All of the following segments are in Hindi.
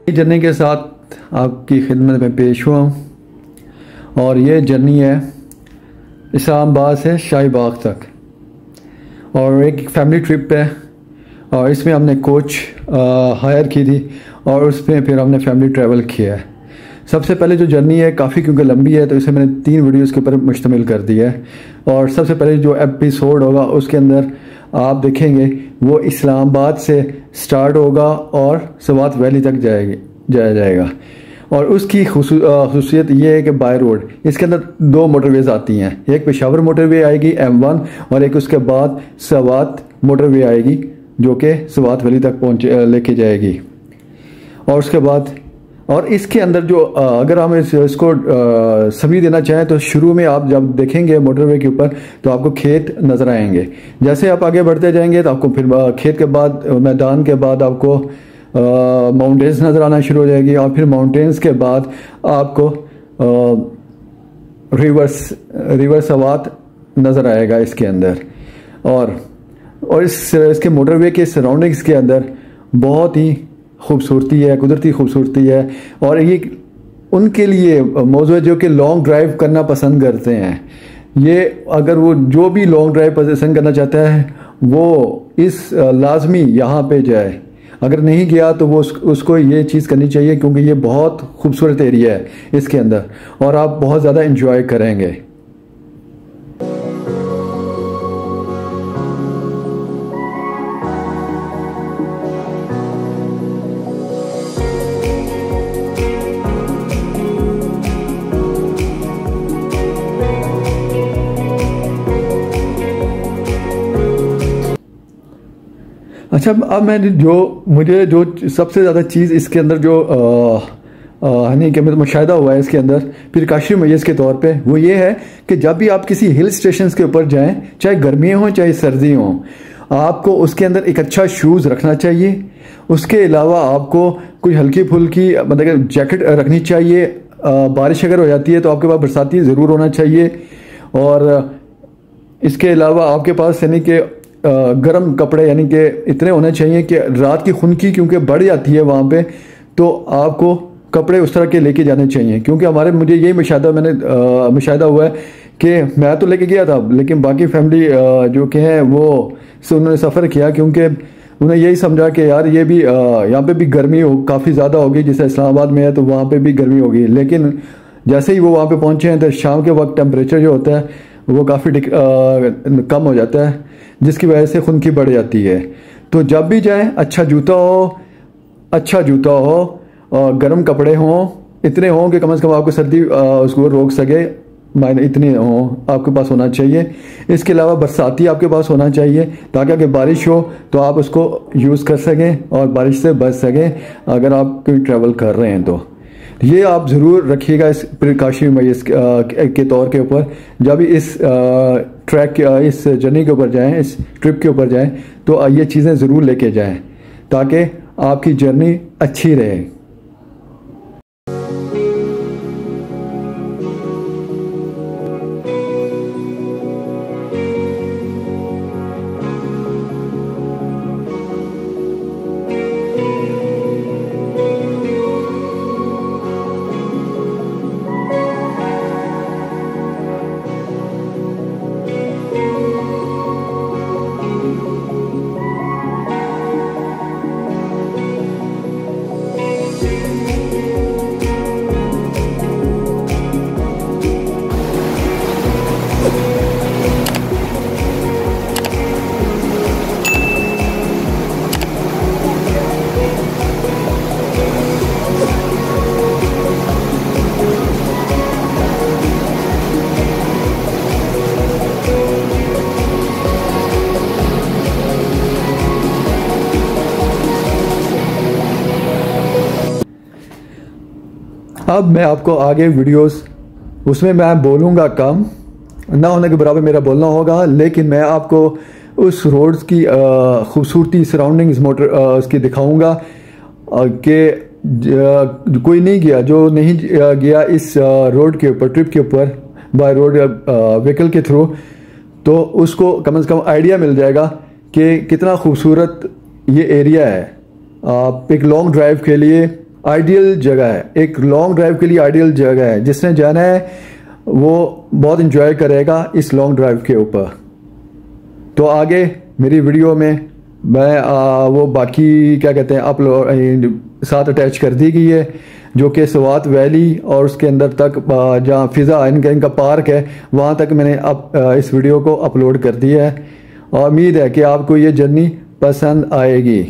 जर्नी के साथ आपकी खिदमत में पेश हुआ हूँ और ये जर्नी है इस्लामाबाद से शाही बाग तक और एक फैमिली ट्रिप है और इसमें हमने कोच हायर की थी और उसमें फिर हमने फैमिली ट्रैवल किया है। सबसे पहले जो जर्नी है काफ़ी क्योंकि लंबी है तो इसे मैंने 3 वीडियोस के ऊपर मुश्तमिल कर दिया है और सबसे पहले जो एपिसोड होगा उसके अंदर आप देखेंगे वो इस्लामाबाद से स्टार्ट होगा और स्वात वैली तक जाया जाएगा और उसकी खुसूसियत ये है कि बाय रोड इसके अंदर 2 मोटरवेज आती हैं, एक पेशावर मोटरवे आएगी M1 और एक उसके बाद स्वात मोटरवे आएगी जो कि स्वात वैली तक लेके जाएगी। और उसके बाद और इसके अंदर जो अगर हम इसको सभी देना चाहें तो शुरू में आप जब देखेंगे मोटरवे के ऊपर तो आपको खेत नज़र आएंगे। जैसे आप आगे बढ़ते जाएंगे तो आपको फिर खेत के बाद मैदान के बाद आपको माउंटेन्स नज़र आना शुरू हो जाएगी और फिर माउंटेन्स के बाद आपको रिवर स्वात नज़र आएगा इसके अंदर। और इसके मोटरवे के सराउंडिंग्स के अंदर बहुत ही खूबसूरती है, कुदरती खूबसूरती है और ये उनके लिए मौजूद है जो कि लॉन्ग ड्राइव करना पसंद करते हैं। ये अगर वो जो भी लॉन्ग ड्राइव पसंद करना चाहता है वो इस लाजमी यहाँ पे जाए, अगर नहीं गया तो वो उसको ये चीज़ करनी चाहिए क्योंकि ये बहुत खूबसूरत एरिया है इसके अंदर और आप बहुत ज़्यादा इंजॉय करेंगे। अच्छा, अब मैंने मुझे जो सबसे ज़्यादा चीज़ इसके अंदर जो यानी कि मतलब मुशाहिदा हुआ है इसके अंदर प्रिकॉशनरी मेजर्स के तौर पे वो ये है कि जब भी आप किसी हिल स्टेशंस के ऊपर जाएं, चाहे गर्मियाँ हों चाहे सर्दी हों, आपको उसके अंदर एक अच्छा शूज़ रखना चाहिए। उसके अलावा आपको कुछ हल्की फुल्की मतलब जैकेट रखनी चाहिए। बारिश अगर हो जाती है तो आपके पास बरसाती ज़रूर होना चाहिए और इसके अलावा आपके पास यानी कि गर्म कपड़े यानी कि इतने होने चाहिए कि रात की खुनकी क्योंकि बढ़ जाती है वहाँ पे, तो आपको कपड़े उस तरह के लेके जाने चाहिए। क्योंकि मुझे यही मुशाहिदा हुआ है कि मैं तो लेके गया था लेकिन बाकी फैमिली जो कि हैं वो से उन्होंने सफ़र किया क्योंकि उन्हें यही समझा कि यार ये भी यहाँ पे भी गर्मी काफ़ी ज़्यादा होगी, जैसे इस्लामाबाद में है तो वहाँ पे भी गर्मी होगी। लेकिन जैसे ही वो वहाँ पे पहुँचे हैं तो शाम के वक्त टेम्परेचर जो होता है वो काफ़ी कम हो जाता है जिसकी वजह से खुनकी बढ़ जाती है। तो जब भी जाएं अच्छा जूता हो और गर्म कपड़े हों, इतने हों कि कम से कम आपको सर्दी उसको रोक सके, इतने हों आपके पास होना चाहिए। इसके अलावा बरसाती आपके पास होना चाहिए ताकि अगर बारिश हो तो आप उसको यूज़ कर सकें और बारिश से बच सकें अगर आप कोई ट्रैवल कर रहे हैं तो ये आप ज़रूर रखिएगा इस प्रिकॉशनरी मेजर्स के तौर के ऊपर। जब इस इस जर्नी के ऊपर जाएं, इस ट्रिप के ऊपर जाएं तो ये चीज़ें ज़रूर लेके जाएं ताकि आपकी जर्नी अच्छी रहे। अब मैं आपको आगे वीडियोस उसमें मैं बोलूँगा कम, ना होने के बराबर मेरा बोलना होगा, लेकिन मैं आपको उस रोड्स की खूबसूरती सराउंडिंग्स उसकी दिखाऊँगा कि कोई नहीं गया जो नहीं गया इस रोड के ऊपर, ट्रिप के ऊपर बाय रोड व्हीकल के थ्रू, तो उसको कम से कम आइडिया मिल जाएगा कि कितना खूबसूरत ये एरिया है। आप एक लॉन्ग ड्राइव के लिए आइडियल जगह है, एक लॉन्ग ड्राइव के लिए आइडियल जगह है। जिसने जाना है वो बहुत इंजॉय करेगा इस लॉन्ग ड्राइव के ऊपर। तो आगे मेरी वीडियो में मैं वो बाकी क्या कहते हैं अपलोड साथ अटैच कर दी गई है, जो कि स्वात वैली और उसके अंदर तक जहाँ फिज़ा इनका पार्क है वहाँ तक मैंने इस वीडियो को अपलोड कर दिया है। और उम्मीद है कि आपको ये जर्नी पसंद आएगी।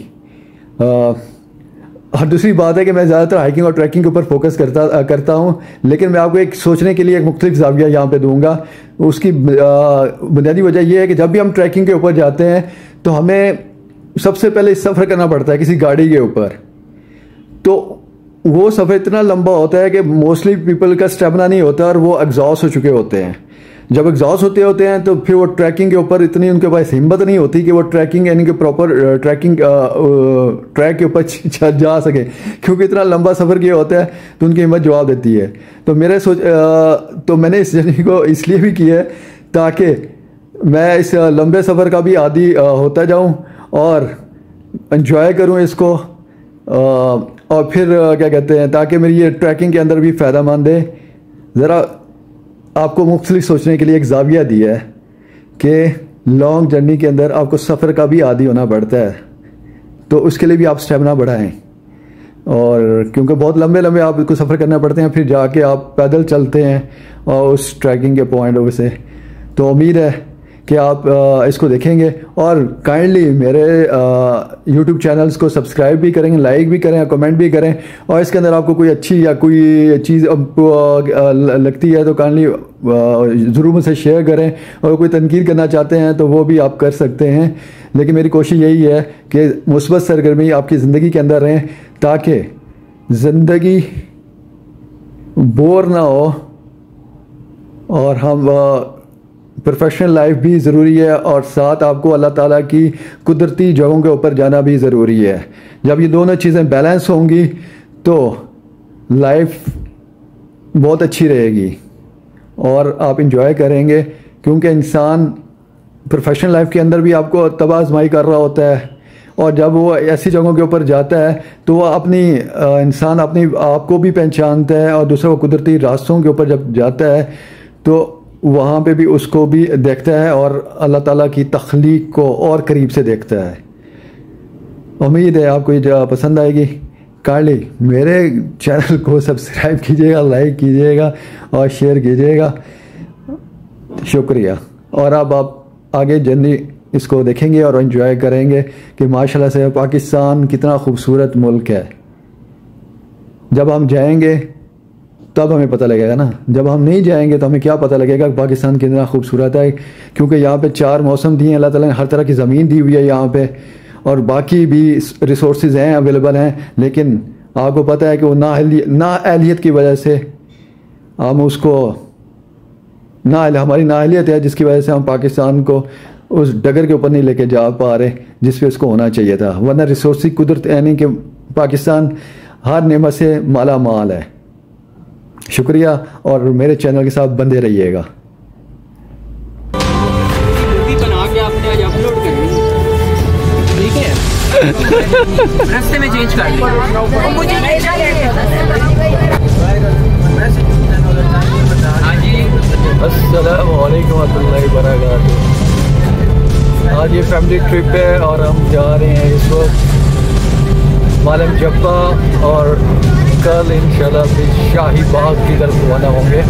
और दूसरी बात है कि मैं ज़्यादातर हाइकिंग और ट्रैकिंग के ऊपर फोकस करता हूँ, लेकिन मैं आपको एक सोचने के लिए एक मुख्तलिफ ज़ाविया यहाँ पे दूंगा। उसकी बुनियादी वजह यह है कि जब भी हम ट्रैकिंग के ऊपर जाते हैं तो हमें सबसे पहले सफ़र करना पड़ता है किसी गाड़ी के ऊपर। तो वो सफ़र इतना लंबा होता है कि मोस्टली पीपल का स्टेमिना नहीं होता और वो एग्जॉस्ट हो चुके होते हैं। जब एग्जॉस्ट होते हैं तो फिर वो ट्रैकिंग के ऊपर इतनी उनके पास हिम्मत नहीं होती कि वो ट्रैकिंग यानी कि प्रॉपर ट्रैकिंग ट्रैक के ऊपर जा सके, क्योंकि इतना लंबा सफ़र किया होता है तो उनकी हिम्मत जवाब देती है। तो तो मैंने इस जर्नी को इसलिए भी किया है ताकि मैं इस लंबे सफ़र का भी आदी होता जाऊं और एंजॉय करूं इसको, और फिर क्या कहते हैं ताकि मेरी ये ट्रैकिंग के अंदर भी फ़ायदेमंद है। ज़रा आपको मुख्तलिफ सोचने के लिए एक ज़ाविया दिया है कि लॉन्ग जर्नी के अंदर आपको सफ़र का भी आदी होना पड़ता है, तो उसके लिए भी आप स्टेमिना बढ़ाएं। और क्योंकि बहुत लंबे लंबे आपको सफ़र करना पड़ते हैं, फिर जाके आप पैदल चलते हैं और उस ट्रैकिंग के पॉइंट से। तो उम्मीद है कि आप इसको देखेंगे और काइंडली मेरे YouTube चैनल्स को सब्सक्राइब भी करेंगे, लाइक भी करें, कमेंट भी करें। और इसके अंदर आपको कोई अच्छी या कोई चीज़ लगती है तो काइंडली ज़रूर मुझसे शेयर करें। और कोई तनकीद करना चाहते हैं तो वो भी आप कर सकते हैं। लेकिन मेरी कोशिश यही है कि मुस्बत सरगर्मी आपकी ज़िंदगी के अंदर रहें ताकि ज़िंदगी बोर ना हो और हम प्रोफेशनल लाइफ भी ज़रूरी है और साथ आपको अल्लाह ताला की कुदरती जगहों के ऊपर जाना भी ज़रूरी है। जब ये दोनों चीज़ें बैलेंस होंगी तो लाइफ बहुत अच्छी रहेगी और आप इंजॉय करेंगे, क्योंकि इंसान प्रोफेशनल लाइफ के अंदर भी आपको तबाह आजमाई कर रहा होता है और जब वो ऐसी जगहों के ऊपर जाता है तो वो इंसान अपनी आपको भी पहचानता है और दूसरों को कुदरती रास्तों के ऊपर जब जाता है तो वहाँ पे भी उसको भी देखता है और अल्लाह ताला की तख्लीक को और करीब से देखता है। उम्मीद है आपको ये पसंद आएगी। काइंडली मेरे चैनल को सब्सक्राइब कीजिएगा, लाइक कीजिएगा और शेयर कीजिएगा। शुक्रिया। और अब आप आगे जर्नी इसको देखेंगे और एंजॉय करेंगे कि माशाल्लाह से पाकिस्तान कितना खूबसूरत मुल्क है। जब हम जाएंगे तब हमें पता लगेगा ना, जब हम नहीं जाएंगे तो हमें क्या पता लगेगा कि पाकिस्तान कितना खूबसूरत है। क्योंकि यहाँ पे 4 मौसम दिए हैं अल्लाह ताला ने, हर तरह की ज़मीन दी हुई है यहाँ पे और बाकी भी रिसोर्सेज हैं अवेलेबल हैं। लेकिन आपको पता है कि वो नाअहलियत की वजह से हम उसको हमारी नाअहलियत है जिसकी वजह से हम पाकिस्तान को उस डगर के ऊपर नहीं लेके जा पा रहे जिस पे उसको होना चाहिए था। वरना रिसोर्स कुदरत यानी कि पाकिस्तान हर नेमत से माला माल है। शुक्रिया और मेरे चैनल के साथ बंधे रहिएगा। बना के आपने आज अपलोड करनी ठीक है, रास्ते में चेंज कर मुझे अस्सलामु अलैकुम वरहमतुल्लाहि वबरकातुहू। आज ये फैमिली ट्रिप है और हम जा रहे हैं इस वक्त मालम जब्बा और कल इंशाल्लाह फिर शाही बाग की तरफ रवाना होंगे।